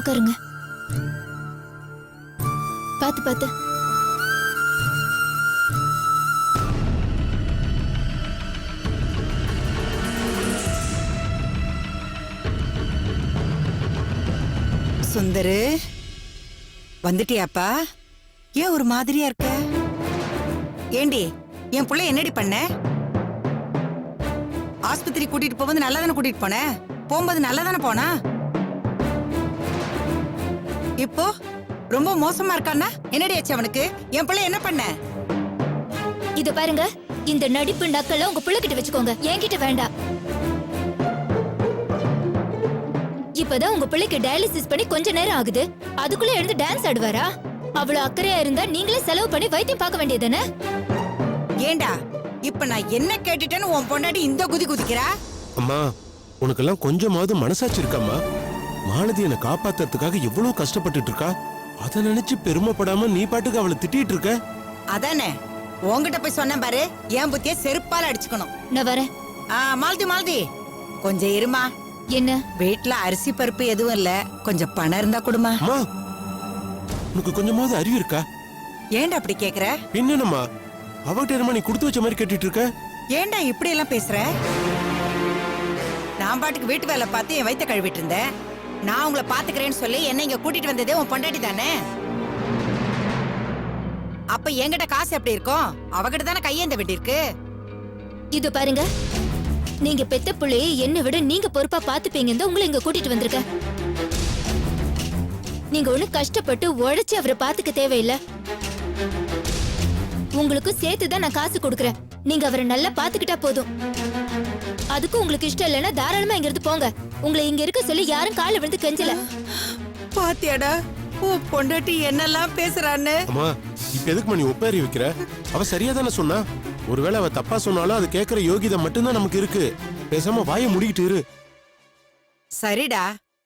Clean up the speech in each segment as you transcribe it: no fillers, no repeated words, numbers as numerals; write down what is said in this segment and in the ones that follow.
உட்காருங்க. பாத்து பாத்து. சுந்தரு, வந்துட்டியாப்பா? ஏன் ஒரு மாதிரியா இருக்க? ஏண்டி, என் புள்ள என்னடி பண்ண? ஆஸ்பத்திரி கூட்டிட்டு போகும்போது நல்லா தானே கூட்டிட்டு போன? போகும்போது நல்லா தானே போனா? இப்போ ரொம்ப மோசமா இருக்கான்னா என்னடி ஆச்சு அவனுக்கு? என் புள்ள என்ன பண்ண? இத பாருங்க, இந்த நடிப்பு நக்கல உங்க புள்ளகிட்ட வச்சுக்கோங்க, என்கிட்ட வேண்டாம். இப்பதான் உங்க பிள்ளைக்கு டயாலிசிஸ் பண்ணி கொஞ்ச நேரம் ஆகுது, அதுக்குள்ள எழுந்து டான்ஸ் ஆடுவாரா? அவ்வளவு அக்கறையா இருந்தா நீங்களே செலவு பண்ணி வைத்தியம் பார்க்க வேண்டியதானே? ஏண்டா, இப்ப நான் என்ன கேட்டுட்டேன்னு உன் பொண்டாட்டி இந்த குதி குதிக்கிறா? அம்மா, உனக்கெல்லாம் கொஞ்சமாவது மனசாட்சி இருக்காம்மா? மாலதி என்னை காப்பாத்துறதுக்காக எவ்வளவு கஷ்டப்பட்டுட்டு இருக்கா. அதை நினைச்சு பெருமைப்படாம நீ பாட்டுக்கு அவளை திட்டிட்டு இருக்க. அதானே உன்கிட்ட போய் சொன்னேன் பாரு, என் புத்திய செருப்பால அடிச்சுக்கணும். நான் வரேன். மாலதி மாலதி, கொஞ்சம் இருமா. என்ன? வீட்டுல அரிசி பருப்பு எதுவும் இல்ல, கொஞ்சம் பணம் இருந்தா கொடுமா. அம்மா, உனக்கு கொஞ்சமாவது அறிவு இருக்கா? ஏன்டா அப்படி கேக்குற? என்னம்மா அவகிட்ட என்னமா நீ கொடுத்து வச்ச மாதிரி கேட்டுட்டு இருக்க? ஏன்டா இப்படி எல்லாம் பேசுற? நான் பாட்டுக்கு வீட்டு வேலை பார்த்து என் வயித்த கழுவிட்டு இருந்தேன். நான் உங்களை பாத்துக்கிறேன்னு சொல்லி என்ன இங்க கூட்டிட்டு வந்ததே உன் பொண்டாட்டி தானே? அப்ப என்கிட்ட காசு எப்படி இருக்கும்? அவகிட்ட தானே கையேந்த வேண்டி இருக்கு. இது பாருங்க, நீங்க பெத்த புள்ளையை என்னை விட நீங்க பொறுப்பா பாத்துப்பீங்கன்னு உங்களை இங்க கூட்டிட்டு வந்திருக்க. நீங்க ஒண்ணு கஷ்டப்பட்டு உழைச்சு அவரை பாத்துக்க தேவையில்லை. உங்களுக்கு சேர்த்துதான் நான் காசு கொடுக்கறேன். நீங்க அவரை நல்லா பாத்துக்கிட்டா போதும். அதுக்கு உங்களுக்கு இஷ்டம் இல்லைன்னா தாராளமா இங்க இருந்து போங்க. உங்களை இங்க இருக்க சொல்லி யாரும் காலை விழுந்து கெஞ்சல. பாத்தியாடா உன் பொண்டாட்டி என்னெல்லாம் பேசுறான்னு? அம்மா, இப்ப எதுக்கு நீ ஒப்பேறி வைக்கிற? அவ சரியா தானே சொன்னா. ஒருவேளை அவ தப்பா சொன்னாலும் அது கேட்கிற யோகிதை மட்டும்தான் நமக்கு இருக்கு. பேசாம வாயை முடிக்கிட்டு இரு. சரிடா,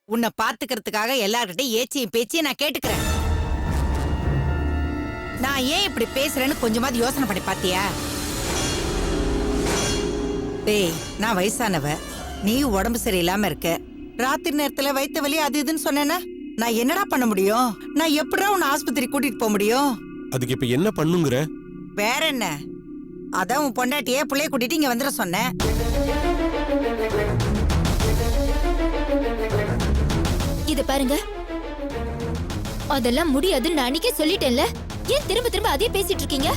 உன்னை பாத்துக்கிறதுக்காக எல்லார்கிட்டையும் ஏச்சியும் பேச்சியும் நான் கேட்டுக்கிறேன். நான் ஏன் இப்படி பேசுறேன்னு கொஞ்சமாவது யோசனை பண்ணி பாத்தியா? டேய், நான் வயசானவ, நீ உடம்பு சரியில்லாம இருக்க. ராத்திரி நேரத்துல வயித்த வலி அது இதுன்னு சொன்னேன்னா நான் என்னடா பண்ண முடியும்? நான் எப்படா உன்னை ஆஸ்பத்திரி கூட்டிட்டு போக முடியும்? அதுக்கு இப்ப என்ன பண்ணுங்கிற? வேற என்ன, அதான் உன் பொண்டாட்டியே பிள்ளைய கூட்டிட்டு இங்க வந்துட சொன்னேன். இத பாருங்க, அதெல்லாம் முடியாதுன்னு நான் அன்னைக்கே சொல்லிட்டேன்ல. ஏன் திரும்ப திரும்ப அதே பேசிட்டு இருக்கீங்க?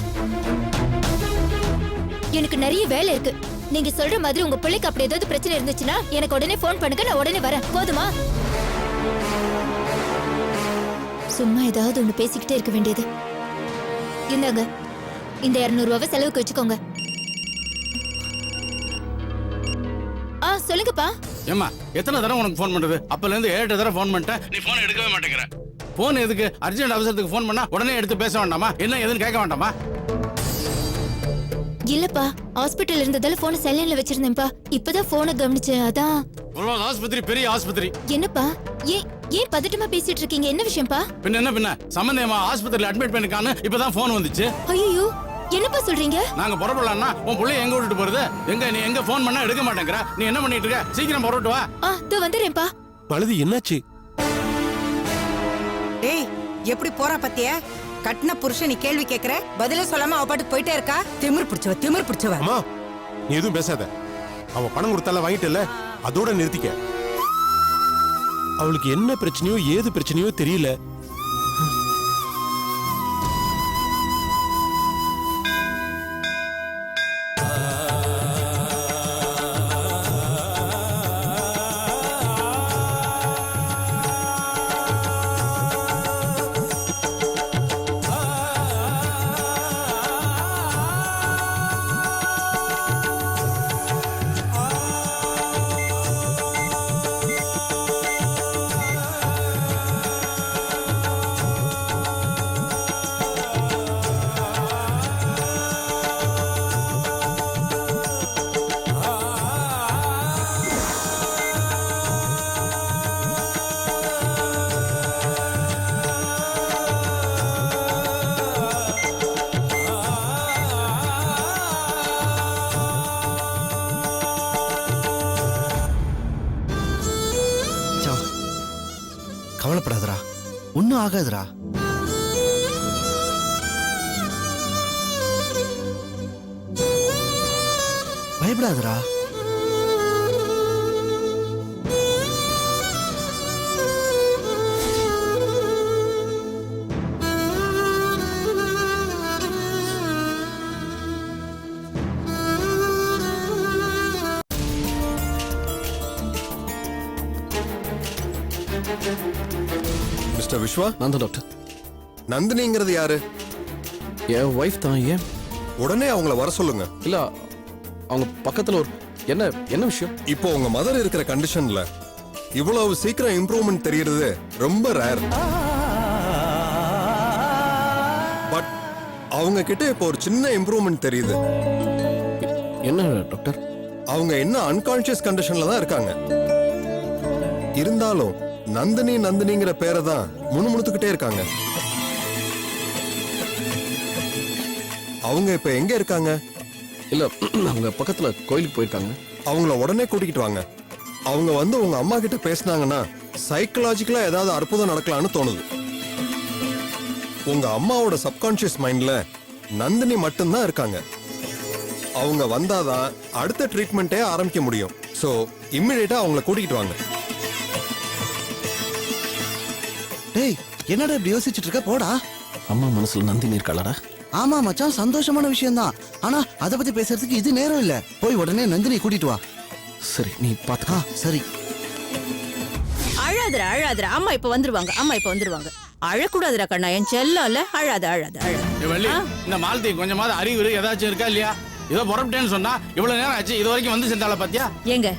எனக்கு நிறைய வேலை இருக்கு. நீங்க சொல்ற மாதிரி உங்க பிள்ளைக்கு அப்படி ஏதாவது பிரச்சனை இருந்துச்சுன்னா எனக்கு உடனே போன் பண்ணுங்க, நான் உடனே வரேன். போதுமா? சும்மா ஏதாவது ஒண்ணு பேசிக்கிட்டே இருக்க வேண்டியது. இந்தாங்க, இந்த 200 ரூபாவை செலவுக்கு வச்சுக்கோங்க. சொல்லுங்கப்பா. ஏம்மா, எத்தனை தடவை உனக்கு ஃபோன் பண்றது? அப்பல இருந்து 7 தடவை ஃபோன் பண்ணிட்டேன், நீ ஃபோன் எடுக்கவே மாட்டேங்கிற. ஃபோன் எதுக்கு? அர்ஜென்ட் அவசரத்துக்கு ஃபோன் பண்ணா உடனே எடுத்து பேச வேண்டாமா? என்ன எதுன்னு கேட்க வேண்டாமா? இல்லப்பா, ஹாஸ்பிடல்ல இருந்ததால போன் சைலன்ட்ல வச்சிருந்தேன்ப்பா. இப்பதான் போனை கவனிச்சேன், அதான். ஆஸ்பத்திரி பெரிய ஆஸ்பத்திரி. என்னப்பா, ஏன் பதட்டமா பேசிட்டு இருக்கீங்க? என்ன விஷயம்ப்பா? பின்ன சம்பந்தமா ஆஸ்பத்திரியில அட்மிட் பண்ணிருக்கான்னு இப்பதான் போன் வந்துச்சு. ஐயோ, என்னப்பா சொல்றீங்க? நாங்க புறப்படலாம்னா உன் புள்ளைய எங்க விட்டுட்டு போறது? நீ எங்க போன் பண்ணா எடுக்க மாட்டேங்கிற. நீ என்ன பண்ணிட்டு இருக்க? சீக்கிரம் புறப்பட்டு வா. இதோ வந்துறேன்ப்பா. பழுது என்னாச்சு? டேய், எப்படி போறா பத்தியா? கட்டின புருஷன் நீ கேள்வி கேக்குற, பதிலே சொல்லாம அவ பாட்டுக்கு போயிட்டே இருக்கா. திமிர் பிடிச்சவ. அம்மா, நீ எதுவும் பேசாத. அவ பணம் கொடுத்தால வாங்கிட்டல, அதோட நிறுத்திக்க. அவளுக்கு என்ன பிரச்சனையோ ஏது பிரச்சனையோ தெரியல. கவலைப்படாதடா, ஒன்னும் ஆகாதுடா. பயப்படாதடா. மிஸ்டர் விஸ்வா, நான் தான் டாக்டர். நந்தினிங்கிறது யாரு? என் ஒய்ஃப் தான். ஏன்? உடனே அவங்கள வர சொல்லுங்க. இல்ல, அவங்க பக்கத்துல ஒரு என்ன என்ன விஷயம்? இப்போ உங்க மதர் இருக்கிற கண்டிஷன்ல இவ்வளவு சீக்கிரம் இம்ப்ரூவ்மெண்ட் தெரியறது ரொம்ப ரேர். பட் அவங்க கிட்ட இப்போ ஒரு சின்ன இம்ப்ரூவ்மெண்ட் தெரியுது. என்ன டாக்டர்? அவங்க என்ன அன்கான்ஷியஸ் கண்டிஷன்ல தான் இருக்காங்க. இருந்தாலும் நந்தினி நந்தினிங்கிற பேரை தான் முணுமுணுத்துக்கிட்டே இருக்காங்க. அவங்க இப்ப எங்க இருக்காங்க? இல்ல, அவங்க பக்கத்துல கோயிலுக்கு போயிருக்காங்க. அவங்கள உடனே கூட்டிக்கிட்டு வாங்க. அவங்க வந்து உங்க அம்மா கிட்ட பேசினாங்கன்னா சைக்கலாஜிக்கலா ஏதாவது அற்புதம் நடக்கலாம்னு தோணுது. உங்க அம்மாவோட சப்கான்ஷியஸ் மைண்ட்ல நந்தினி மட்டும்தான் இருக்காங்க. அவங்க வந்தாதான் அடுத்த ட்ரீட்மெண்ட்டே ஆரம்பிக்க முடியும். சோ இம்மிடியேட்டா அவங்கள கூட்டிகிட்டு வாங்க. டேய், என்னடா இப்படி யோசிச்சுட்டு இருக்க? போடா. அம்மா மனசுல நந்தினி இருக்காளடா. ஆமா மச்சான், சந்தோஷமான விஷயம் தான். ஆனா அத பத்தி பேசுறதுக்கு இது நேரம் இல்ல. போய் உடனே நந்தினி கூட்டிட்டு வா. சரி, நீ பாத்துக்கா. சரி. அழாதரா அழாதரா, அம்மா இப்ப வந்துருவாங்க, அம்மா இப்ப வந்துருவாங்க. அழக்கூடாதுடா கண்ணா, என் செல்லம் இல்ல. அழாத அழாத அழாத. ஏய் வள்ளி, இந்த மாலதி கொஞ்சமாவது அறிவு ஏதாச்சும் இருக்கா இல்லையா? ஏதோ புறப்பட்டேன்னு சொன்னா இவ்வளவு நேரம் ஆச்சு, இது வரைக்கும் வந்து சென்றால பாத்தியா? ஏங்க,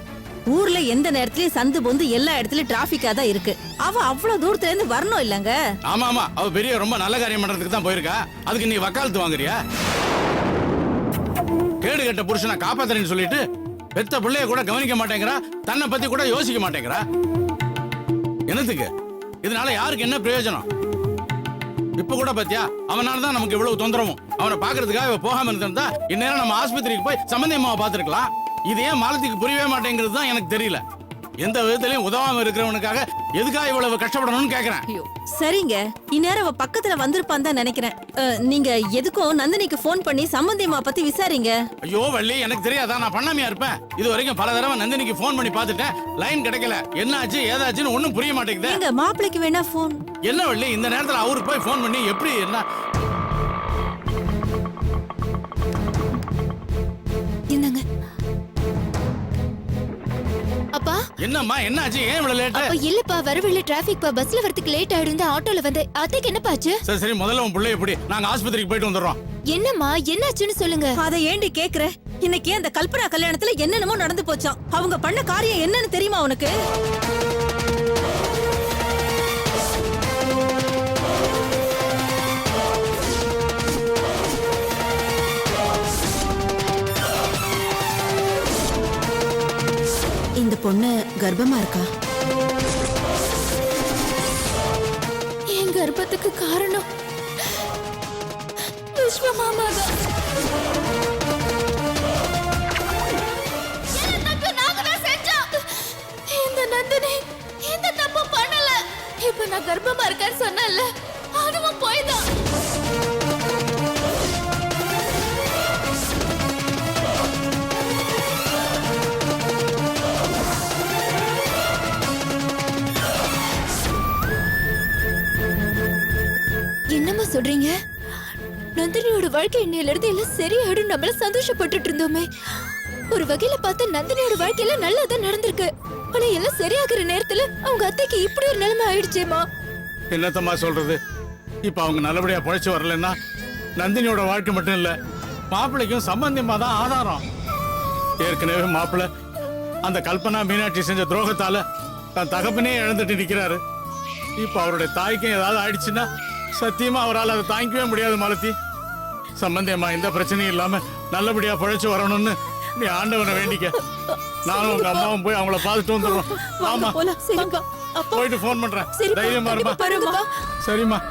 ஊர்ல எந்த நேரத்திலயும் சந்து பொந்து எல்லா இடத்துலயும் டிராபிக்கா தான் இருக்கு. அவ அவ்வளவு தூரத்துல இருந்து வரணும் இல்லங்க? ஆமா ஆமா, அவ பெரிய ரொம்ப நல்ல காரியம் பண்றதுக்கு தான் போயிருக்கா. அதுக்கு நீ வக்காலத்து வாங்குறியா? கேடு கட்ட புருஷனை காப்பாத்துறேன்னு சொல்லிட்டு பெத்த பிள்ளைய கூட கவனிக்க மாட்டேங்கிறா, தன்னை பத்தி கூட யோசிக்க மாட்டேங்கிறா. என்னத்துக்கு? இதனால யாருக்கு என்ன பிரயோஜனம்? இப்ப கூட பாத்தியா, அவனால தான் நமக்கு இவ்வளவு தொந்தரவும். அவனை பாக்குறதுக்காக இவ போகாம இருந்திருந்தா இந்நேரம் நம்ம ஆஸ்பத்திரிக்கு போய் சம்பந்தி அம்மாவை பாத்துருக்கலாம். இது ஏன் மாலத்திக்கு புரியவே மாட்டேங்கிறது தான் எனக்கு தெரியல. எந்த விதத்திலையும் உதவாம இருக்கிறவனுக்காக எதுக்காக இவ்வளவு கஷ்டப்படணும்னு கேக்குறேன். ஐயோ சரிங்க, இந்நேரம் அவ பக்கத்துல வந்திருப்பான்னு தான் நினைக்கிறேன். நீங்க எதுக்கும் நந்தினிக்கு போன் பண்ணி சம்பந்தியம்மா பத்தி விசாரிங்க. ஐயோ வள்ளி, எனக்கு தெரியாதா? நான் பண்ணாமையா இருப்பேன்? இது வரைக்கும் பல தடவை நந்தினிக்கு போன் பண்ணி பார்த்துட்டேன், லைன் கிடைக்கல. என்ன ஆச்சு ஏதாச்சுன்னு ஒண்ணும் புரிய மாட்டேங்குது. எங்க மாப்பிளைக்கு வேணா போன்? என்ன வள்ளி, இந்த நேரத்துல அவருக்கு போய் போன் பண்ணி எப்படி? என்ன என்னங்க அப்பா? என்னம்மா என்னாச்சு? ஏன் இவ்வளவு லேட்? அப்ப இல்லப்பா, வரவழில டிராபிக் பா, பஸ்ல வரதுக்கு லேட் ஆயிடும். ஆட்டோல வந்து அத்தைக்கு என்ன பாச்சு? சரி சரி, முதல்ல உன் பிள்ளை எப்படி? நாங்க ஆஸ்பத்திரிக்கு போயிட்டு வந்துடுறோம். என்னம்மா என்னாச்சுன்னு சொல்லுங்க. அதை ஏண்டி கேக்குற? இன்னைக்கு அந்த கல்பனா கல்யாணத்துல என்னென்னமோ நடந்து போச்சாம். அவங்க பண்ண காரியம் என்னன்னு தெரியுமா உனக்கு? இந்த பொண்ணு கர்ப்பமா இருக்கா. என் கர்ப்பத்துக்கு காரணம் விஸ்வ மாமா தான். இந்த நந்தினி எந்த தப்பு பண்ணல. இப்ப நான் கர்ப்பமா இருக்கேன்னு சொன்னேன்ல, அதுவும் போய்தான். என்னம்மா சொல்றீங்க? நந்தினியோட வாழ்க்கை இன்னையில இருந்து எல்லாம் சரியாயிடும் நம்மள சந்தோஷப்பட்டுட்டு இருந்தோமே. ஒரு வகையில பார்த்தா நந்தினியோட வாழ்க்கையில நல்லதான் நடந்திருக்கு. ஆனா எல்லாம் சரியாகிற நேரத்துல அவங்க அத்தைக்கு இப்படி ஒரு நிலைமை ஆயிடுச்சேமா. என்னத்தம்மா சொல்றது? இப்ப அவங்க நல்லபடியா பொழைச்சு வரலன்னா நந்தினியோட வாழ்க்கை மட்டும் இல்ல, மாப்பிள்ளைக்கும் சம்பந்தியமா தான் ஆதாரம். ஏற்கனவே மாப்பிள்ளை அந்த கல்பனா மீனாட்சி செஞ்ச துரோகத்தால தன் தகப்பனே இழந்துட்டு நிக்கிறாரு. இப்ப அவருடைய தாய்க்கும் ஏதாவது ஆயிடுச்சுன்னா சத்தியமா அவரால் அதை தாங்கிக்கவே முடியாது. மாலதி, சம்பந்தியம்மா எந்த பிரச்சனையும் இல்லாம நல்லபடியா பொழைச்சு வரணும்னு நீ ஆண்டவனை வேண்டிக்க. நானும் உங்க அம்மாவும் போய் அவங்கள பார்த்துட்டு வந்துடுறோம். ஆமா, சரிப்பா. போயிட்டு போன் பண்றேன். சரிப்பா, தைரியமா இருமா. பாருமா. சரிம்மா.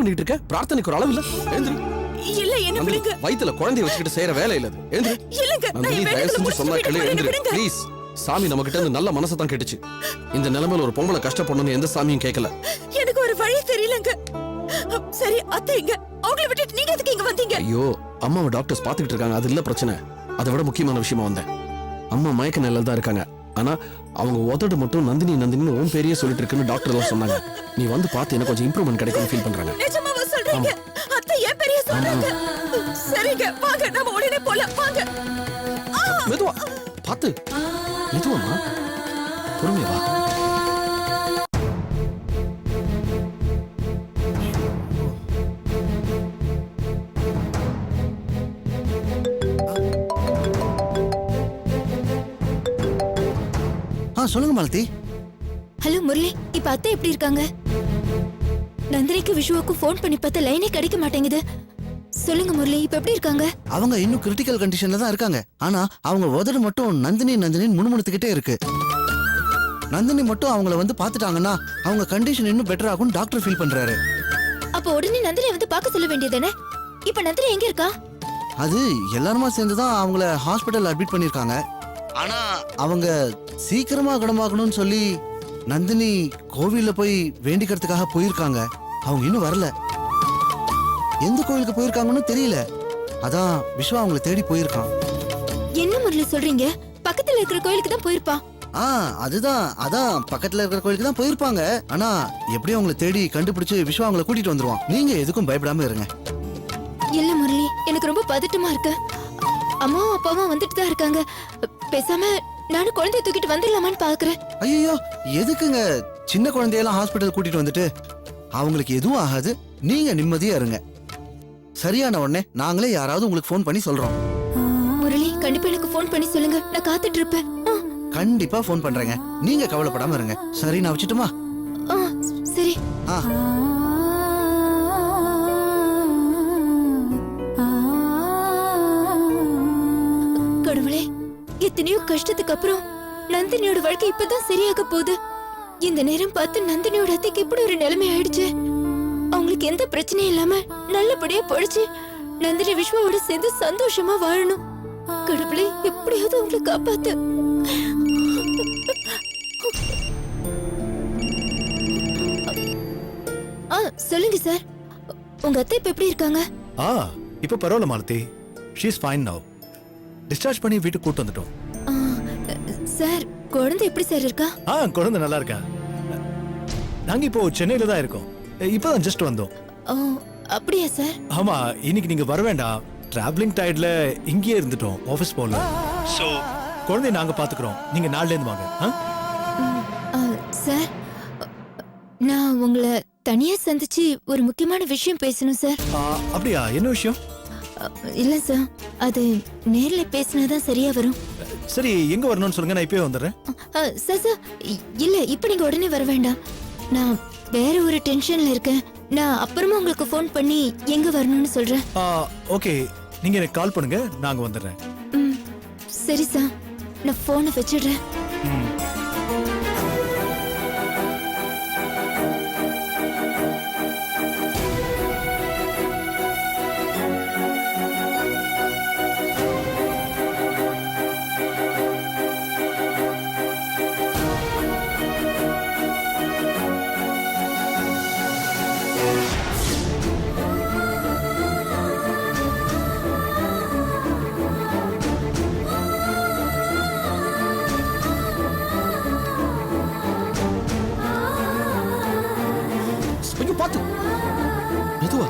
பண்ணிட்டு இருக்க? பிரார்த்தனைக்கு ஒரு அளவு இல்ல. எழுந்திரு. இல்ல என்ன நந்தினி, விடுங்க. வயித்துல குழந்தைய வச்சுக்கிட்டு செய்யற வேலை இல்ல இது. எழுந்திரு. இல்லங்க நான் நந்தினி, என் தயவு வேலைகளை செஞ்சு முடிச்சுட்டு சொன்னா வீட்டுக்கு கேளு. போறேன், எழுந்திரு விடுங்க. ப்ளீஸ். சாமி நம்ம கிட்ட இருந்து நல்ல மனசை தான் கேட்டுச்சு. இந்த நிலைமையில ஒரு பொம்பளை கஷ்டப்படணும்னு எந்த சாமியும் கேட்கல. எனக்கு ஒரு வழி தெரியலங்க. சரி அத்தை இங்க அவங்கள விட்டுட்டு நீங்க எதுக்கு இங்க வந்தீங்க? ஐயோ, அம்மாவை டாக்டர்ஸ் பாத்துக்கிட்டு இருக்காங்க. அது இல்ல பிரச்சனை. அதை விட முக்கியமான விஷயமா வந்தேன். அம்மா மயக்க நிலையில தான் இருக்காங்க. ஆனா அவங்க உதடு மட்டும் நந்தினி நந்தினின்னு உன் பேரையே சொல்லிட்டு இருக்குன்னு டாக்டர் எல்லாம் சொன்னாங்க. நீ வந்து பார்த்து எனக்கு கொஞ்சம் இம்ப்ரூவ்மெண்ட் கிடைக்கும்னு ஃபீல் பண்றாங்க. நிஜமாவா சொல்றீங்க? அத்தை ஏன் பெரிய சொல்றாங்க? சரிங்க வாங்க நாம உடனே போலாம் வாங்க. மெதுவா பார்த்து. மெதுவாமா, பொறுமையா வா. சொல்லுங்க மாலதி. ஹலோ முரளி, இப்ப அத்தை எப்படி இருக்காங்க? நந்தினிக்கு விஷுவுக்கு ஃபோன் பண்ணி பார்த்தா லைனே கிடைக்க மாட்டேங்குது. சொல்லுங்க முரளி, இப்ப எப்படி இருக்காங்க? அவங்க இன்னும் கிரிட்டிக்கல் கண்டிஷன்ல தான் இருக்காங்க. ஆனா அவங்க உதடு மட்டும் நந்தினி நந்தினின்னு முணுமுணுத்துக்கிட்டே இருக்கு. நந்தினி மட்டும் அவங்கள வந்து பாத்துட்டாங்கன்னா அவங்க கண்டிஷன் இன்னும் பெட்டர் ஆகும் டாக்டர் ஃபீல் பண்றாரு. அப்ப உடனே நந்தினியை வந்து பார்க்க சொல்ல வேண்டியதானே? இப்ப நந்தினி எங்க இருக்கா? அது எல்லாருமா சேர்ந்து தான் அவங்கள ஹாஸ்பிட்டல் அட்மிட் பண்ணிருக்காங்க. ஆனா அவங்க சீக்கிரமா குணமாகணும்னு சொல்லி நந்தினி கோவில்ல போய் வேண்டிக்கிறதுக்காக போயிருக்காங்க. அவங்க இன்னும் வரல. எந்த கோவிலுக்கு போயிருக்காங்கன்னு தெரியல. அதான் விஸ்வா அவங்கள தேடி போயிருக்கான். என்ன முரளி சொல்றீங்க? பக்கத்துல இருக்கிற கோயிலுக்கு தான் போயிருப்பா. அதான் பக்கத்துல இருக்கிற கோயிலுக்கு தான் போயிருப்பாங்க. ஆனா எப்படியும் அவங்கள தேடி கண்டுபிடிச்சு விஸ்வா அவங்கள கூட்டிட்டு வந்துருவான். நீங்க எதுக்கும் பயப்படாம இருங்க. இல்ல முரளி, எனக்கு ரொம்ப பதட்டமா இருக்கு. அம்மாவும் அப்பாவும் வந்துட்டு தான் இருக்காங்க. பேசாம நானும் குழந்தைய தூக்கிட்டு வந்துடலாமான்னு பாக்குறேன். ஐயோ எதுக்குங்க சின்ன குழந்தையெல்லாம் ஹாஸ்பிட்டல் கூட்டிட்டு வந்துட்டு? அவங்களுக்கு எதுவும் ஆகாது. நீங்க நிம்மதியா இருங்க. சரியான உடனே நாங்களே யாராவது உங்களுக்கு ஃபோன் பண்ணி சொல்றோம். முரளி, கண்டிப்பா எனக்கு ஃபோன் பண்ணி சொல்லுங்க. நான் காத்துட்டு இருப்பேன். கண்டிப்பா ஃபோன் பண்றேங்க. நீங்க கவலைப்படாம இருங்க. சரி, நான் வச்சுட்டுமா? சரி. கடவுளே, எத்தனையோ கஷ்டத்துக்கு அப்புறம் நந்தினியோட வாழ்க்கை இப்பதான் சரியாக போகுது. இந்த நேரம் பார்த்து நந்தினியோட அத்தைக்கு இப்படி ஒரு நிலைமை ஆயிடுச்சு. அவங்களுக்கு எந்த பிரச்சனையும் இல்லாம நல்லபடியா பொழைச்சு நந்தினி விஸ்வாவோட சேர்ந்து சந்தோஷமா வாழணும். கடவுளே, எப்படியாவது அவங்களை காப்பாத்து. சொல்லுங்க சார், உங்க அத்தை இப்ப எப்படி இருக்காங்க? இப்ப பரவாயில்ல மாலதி. ஷீ இஸ் ஃபைன் நவ. டிஸ்சார்ஜ் பண்ணி வீட்டுக்கு கூட்டு வந்துட்டோம். சார், குழந்தை எப்படி சார் இருக்கா? குழந்தை நல்லா இருக்கா. நாங்க இப்போ சென்னையில தான் இருக்கோம். இப்பதான் ஜஸ்ட் வந்தோம். அப்படியா சார்? ஆமா, இன்னைக்கு நீங்க வர வேண்டாம். டிராவலிங் டயர்ட்ல இங்கேயே இருந்துட்டோம். ஆபீஸ் போகல. சோ குழந்தைய நாங்க பாத்துக்கிறோம். நீங்க நாளைல இருந்து வாங்க. சார், நான் உங்களை தனியா சந்திச்சு ஒரு முக்கியமான விஷயம் பேசணும் சார். அப்படியா? என்ன விஷயம்? இல்ல சார், அது நேர்ல பேசினாதான் சரியா வரும். சரி, எங்க வரணும்னு சொல்லுங்க, நான் இப்பவே வந்துடுறேன். சார் சார், இல்ல இப்ப நீங்க உடனே வர வேண்டாம். நான் வேற ஒரு டென்ஷன்ல இருக்கேன். நான் அப்புறமா உங்களுக்கு ஃபோன் பண்ணி எங்க வரணும்னு சொல்றேன். ஓகே, நீங்க எனக்கு கால் பண்ணுங்க, நாங்க வந்துடுறேன். சரி சார், நான் போனை வச்சிடுறேன். பார்த்து. மெதுவா,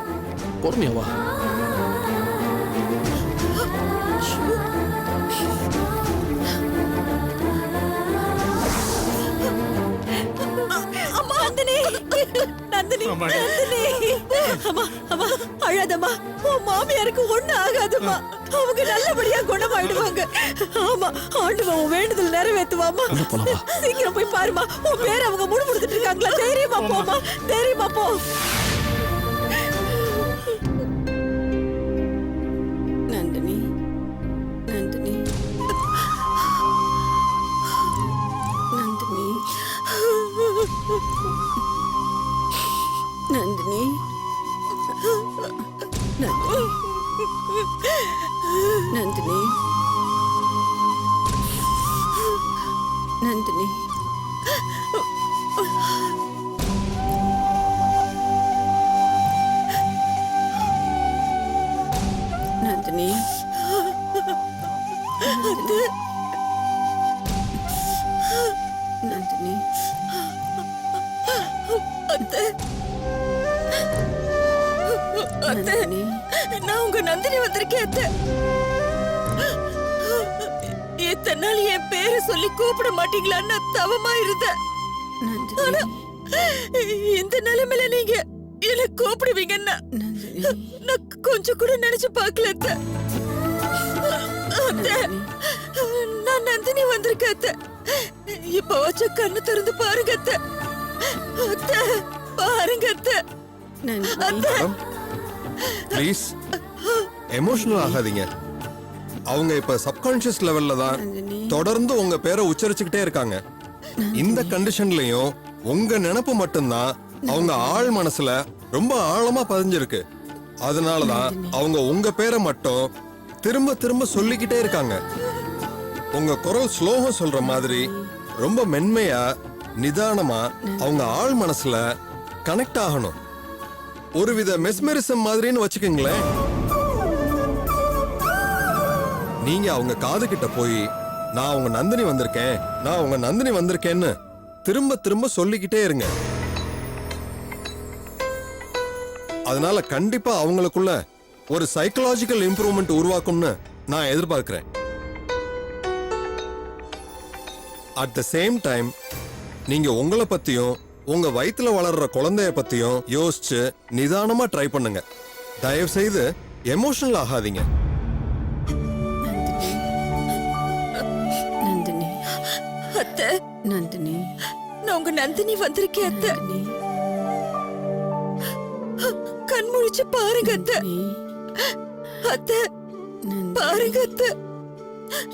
பொறுமையா வா. நந்தினி, நந்தினி. அம்மா, அம்மா, அழாதம்மா. உன் மாமியாருக்கு ஒண்ணு ஆகாதும்மா. அவங்க நல்லபடியா குணமாயிடுவாங்க. ஆமா, ஆண்டவன் உன் வேண்டுதல் நிறைவேத்துவாமா. சீக்கிரம் போய் பாருமா. உன் பேர் அவங்க முணுமுணுத்துட்டு இருக்காங்களா? தைரியமா போமா, தைரியமா போ. நந்தினி, நந்தினி, நந்தினி, நந்தினி, நந்தினி நந்தினி நந்தினி நந்தினி நந்தினி நான் உங்க நந்தினி வந்திருக்கேன் அத்தை. இத்தனை நாள் என் பேரை சொல்லி கூப்பிட மாட்டீங்களான்னு நான் தவமா இருந்தேன். ஆனா இந்த நிலைமையில நீங்க என்ன கூப்பிடுவீங்கன்னா நான் கொஞ்சம் கூட நினைச்சு பார்க்கல அத்தை. அத்தை, நான் நந்தினி வந்திருக்கேன் அத்தை. இப்ப வச்ச கண்ணு திறந்து பாருங்க அத்தை. அத்தை, பாருங்க அத்தை. அத்தை, ப்ளீஸ் எமோஷனல் ஆகாதீங்க. அவங்க இப்ப சப்கான்ஷியஸ் லெவல்ல தான் தொடர்ந்து உங்க பேரை உச்சரிச்சுக்கிட்டே இருக்காங்க. இந்த கண்டிஷன்லயும் உங்க நினைப்பு மட்டும்தான் அவங்க ஆழ் மனசுல ரொம்ப ஆழமா பதிஞ்சிருக்கு. அதனாலதான் அவங்க உங்க பேரை மட்டும் திரும்ப திரும்ப சொல்லிக்கிட்டே இருக்காங்க. உங்க குரல் ஸ்லோகம் சொல்ற மாதிரி ரொம்ப மென்மையா நிதானமா அவங்க ஆழ் மனசுல கனெக்ட் ஆகணும். ஒருவித மெஸ்மெரிசம் மாதிரின்னு வச்சுக்கோங்களேன். நீங்க அவங்க காது கிட்ட போய் நான் உங்க நந்தினி வந்திருக்கேன், நான் உங்க நந்தினி வந்திருக்கேன்னு திரும்ப திரும்ப சொல்லிக்கிட்டே இருங்க. அதனால கண்டிப்பா அவங்களுக்குள்ள ஒரு சைக்கலாஜிக்கல் இம்ப்ரூவ்மெண்ட் உருவாக்கும்னு நான் எதிர்பார்க்கிறேன். அட் த சேம் டைம் நீங்க உங்களை பத்தியும் உங்க வயித்துல வளர்ற குழந்தைய பத்தியும் யோசிச்சு நிதானமா ட்ரை பண்ணுங்க. தயவு செய்து எமோஷனல் ஆகாதீங்க. நந்தினி அத்தை, நந்தினி நான் உங்க நந்தினி வந்திருக்கேன் அத்தை. கண் முழிச்சு பாருங்க அத்தை. அத்தை, பாருங்க அத்தை.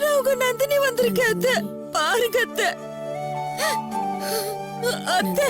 நான் உங்க நந்தினி வந்திருக்கேன் அத்தை. பாருங்க அத்தை. அத்தை.